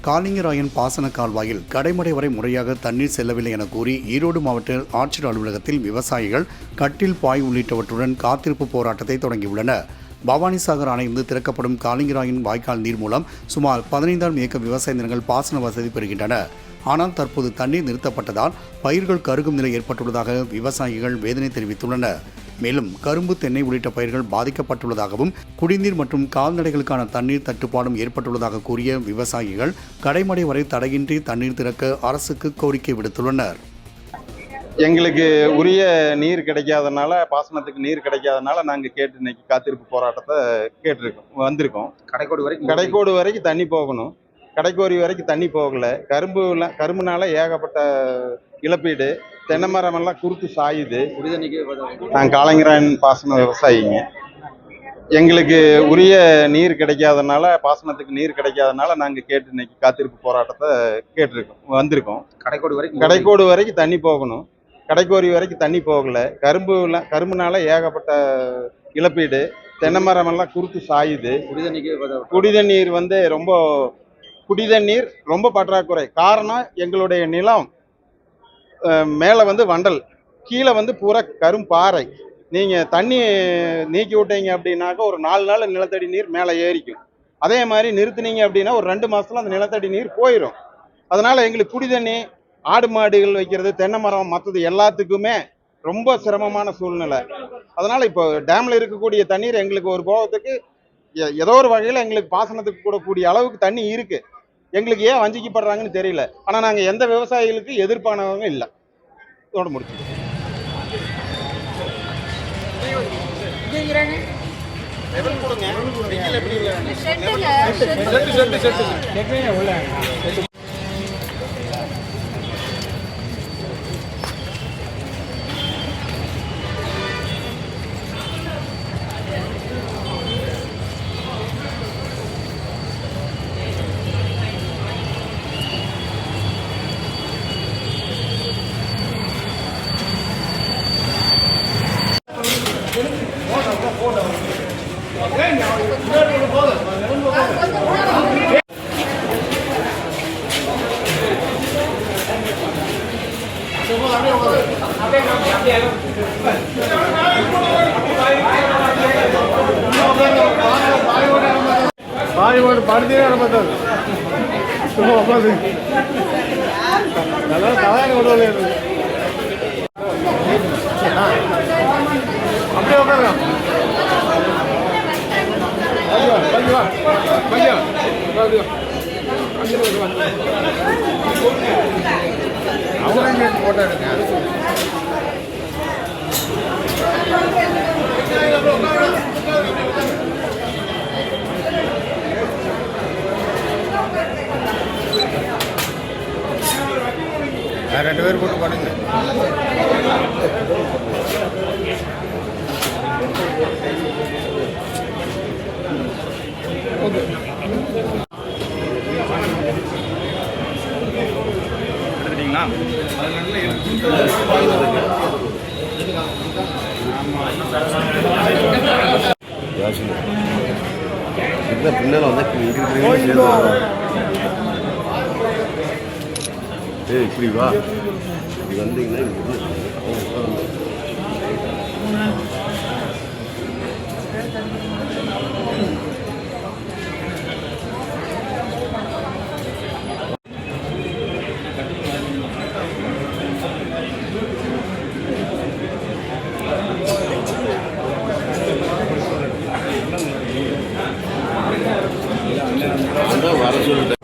காலிங்கராயன் பாசன கால்வாயில் கடைமடை வரை முறையாக தண்ணீர் செல்லவில்லை என கூறி ஈரோடு மாவட்ட ஆட்சியர் அலுவலகத்தில் விவசாயிகள் கட்டில் பாய் உள்ளிட்டவற்றுடன் காத்திருப்பு போராட்டத்தை தொடங்கியுள்ளனர். பவானிசாகர் அணையிலிருந்து திறக்கப்படும் காலிங்கராயன் வாய்க்கால் நீர் மூலம் சுமார் 15,000 ஏக்கர் விவசாய நிலங்கள் பாசன வசதி பெறுகின்றன. ஆனால் தற்போது தண்ணீர் நிறுத்தப்பட்டதால் பயிர்கள் கருகும் நிலை ஏற்பட்டுள்ளதாக விவசாயிகள் வேதனை தெரிவித்துள்ளனர். மேலும் கரும்பு, தென்னை உள்ளிட்ட பயிர்கள் பாதிக்கப்பட்டுள்ளதாகவும் குடிநீர் மற்றும் கால்நடைகளுக்கான தண்ணீர் தட்டுப்பாடும் ஏற்பட்டுள்ளதாக கூறிய விவசாயிகள் கடைமடை வரை தடையின்றி தண்ணீர் திறக்க அரசுக்கு கோரிக்கை விடுத்துள்ளனர். எங்களுக்கு உரிய நீர் கிடைக்காதனால, பாசனத்துக்கு நீர் கிடைக்காதனால நாங்கள் கேட்டு இன்னைக்கு காத்திருப்பு போராட்டத்தை வந்திருக்கோம். கடைக்கோடு வரைக்கும் தண்ணி போகணும். கடைக்கோடி வரைக்கும் தண்ணி போகல. கரும்புனால ஏகப்பட்ட இழப்பீடு, தென்னை மரமெல்லாம் குறுத்து சாயுது. நாங்கள் காலிங்கராயன் பாசன விவசாயிங்க. எங்களுக்கு உரிய நீர் கிடைக்காதனால, பாசனத்துக்கு நீர் கிடைக்காதனால நாங்கள் கேட்டு இன்னைக்கு காத்திருப்பு போராட்டத்தை வந்திருக்கோம். கடைக்கோடு வரைக்கும் தண்ணி போகணும். கடைக்கோடி வரைக்கும் தண்ணி போகல. கரும்புனால ஏகப்பட்ட இழப்பீடு, தென்னை மரமெல்லாம் குறுத்து சாயுது. குடிதண்ணீர் குடிதண்ணீர் ரொம்ப பற்றாக்குறை. காரணம், எங்களுடைய நிலம் மேலே வண்டல், கீழே பூரா கரும்பாறை. நீங்கள் தண்ணி நீக்கி விட்டீங்க அப்படின்னாக்க ஒரு 4 நாள் நிலத்தடி நீர் மேலே ஏறிக்கும். அதே மாதிரி நிறுத்தினீங்க அப்படின்னா ஒரு 2 மாதத்துல அந்த நிலத்தடி நீர் போயிடும். அதனால் எங்களுக்கு குடிதண்ணி, ஆடு மாடுகள் வைக்கிறது, தென்னை மரம், மற்றது எல்லாத்துக்குமே ரொம்ப சிரமமான சூழ்நிலை. அதனால் இப்போ டேமில் இருக்கக்கூடிய தண்ணீர் எங்களுக்கு ஒரு போகத்துக்கு ஏதோ ஒரு வகையில் எங்களுக்கு பாசனத்துக்கு கூடக்கூடிய அளவுக்கு தண்ணி இருக்குது. எங்களுக்கு ஏன் வஞ்சிக்கப்படுறாங்கன்னு தெரியல. ஆனால் நாங்கள் எந்த விவசாயிகளுக்கு எதிர்ப்பானவங்க இல்லை. இதோட முடிச்சு அப்படியே உட்காருங்க. போட்டோ எடுங்க. ரெண்டு பேர் போட்டு பண்ணுங்க. எடுத்துட்டீங்களா? பின்னால இப்படி வா, இப்படி வந்தீங்கன்னா வர சொல்லிட்டேன்.